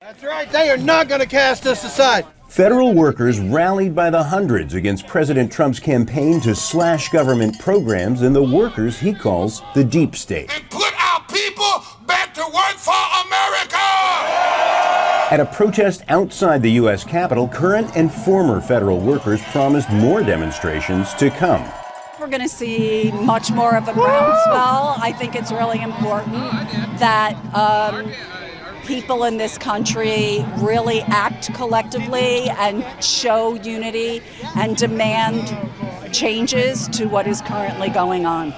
That's right. They are not going to cast us aside. Federal workers rallied by the hundreds against President Trump's campaign to slash government programs and the workers he calls the deep state. And put our people back to work for America! At a protest outside the U.S. Capitol, current and former federal workers promised more demonstrations to come. We're going to see much more of a groundswell. I think it's really important that people in this country really act collectively and show unity and demand changes to what is currently going on.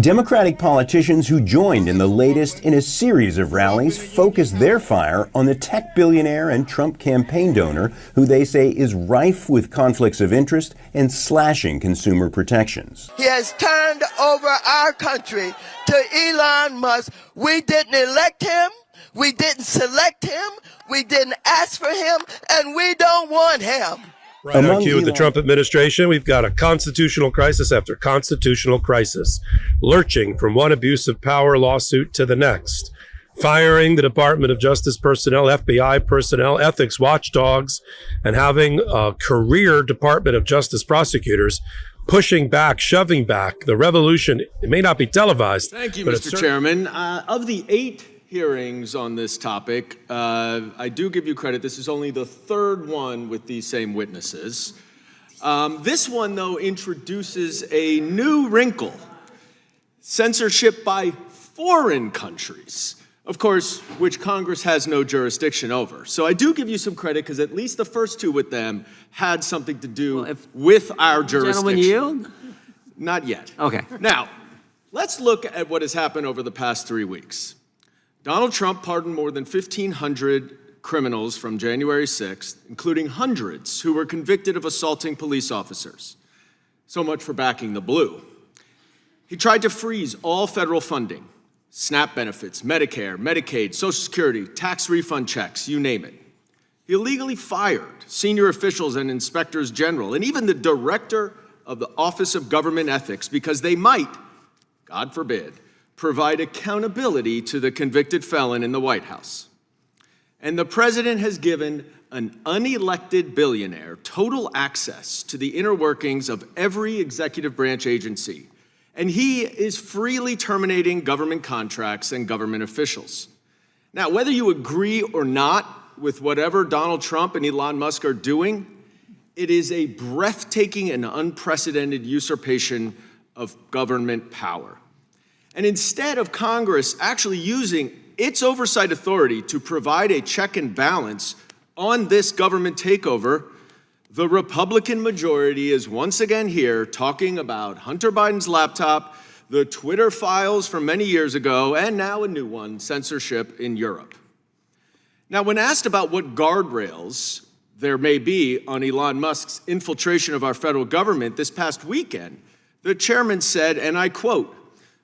Democratic politicians who joined in the latest in a series of rallies focused their fire on the tech billionaire and Trump campaign donor, who they say is rife with conflicts of interest and slashing consumer protections. He has turned over our country to Elon Musk. We didn't elect him. We didn't select him. We didn't ask for him. And we don't want him. Right on cue with the Trump administration, we've got a constitutional crisis after constitutional crisis, lurching from one abuse of power lawsuit to the next, firing the Department of Justice personnel, FBI personnel, ethics watchdogs, and having career Department of Justice prosecutors pushing back, shoving back the revolution. It may not be televised. Thank you, Mr. Chairman. Of the 8 hearings on this topic, I do give you credit. This is only the 3rd one with these same witnesses. This one, though, introduces a new wrinkle: censorship by foreign countries, of course, which Congress has no jurisdiction over. So I do give you some credit, because at least the first 2 with them had something to do with our jurisdiction. Gentlemen, yield? Not yet. Okay. Now, let's look at what has happened over the past 3 weeks. Donald Trump pardoned more than 1,500 criminals from January 6th, including hundreds who were convicted of assaulting police officers. So much for backing the blue. He tried to freeze all federal funding: SNAP benefits, Medicare, Medicaid, Social Security, tax refund checks, you name it. He illegally fired senior officials and inspectors general, and even the director of the Office of Government Ethics, because they might, God forbid, provide accountability to the convicted felon in the White House. And the president has given an unelected billionaire total access to the inner workings of every executive branch agency. And he is freely terminating government contracts and government officials. Now, whether you agree or not with whatever Donald Trump and Elon Musk are doing, it is a breathtaking and unprecedented usurpation of government power. And instead of Congress actually using its oversight authority to provide a check and balance on this government takeover, the Republican majority is once again here talking about Hunter Biden's laptop, the Twitter files from many years ago, and now a new one: censorship in Europe. Now, when asked about what guardrails there may be on Elon Musk's infiltration of our federal government this past weekend, the chairman said, and I quote,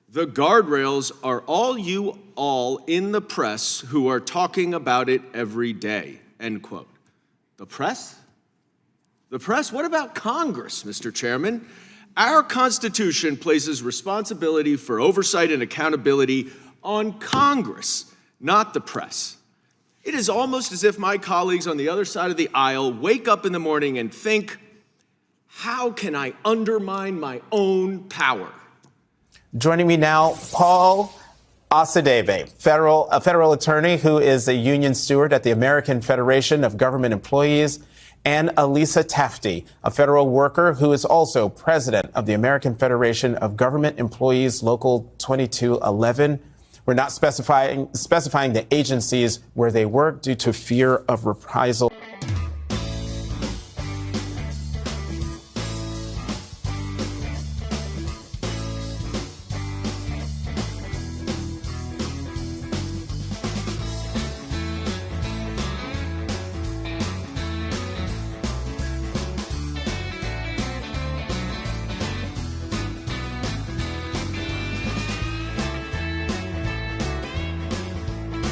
"The guardrails are all you all in the press who are talking about it every day," end quote. The press? The press? What about Congress, Mr. Chairman? Our Constitution places responsibility for oversight and accountability on Congress, not the press. It is almost as if my colleagues on the other side of the aisle wake up in the morning and think, how can I undermine my own power? Joining me now, Paul Osadebe, a federal attorney who is a union steward at the American Federation of Government Employees, and Elisa Tafty, a federal worker who is also president of the American Federation of Government Employees Local 2211. We're not specifying the agencies where they work due to fear of reprisal.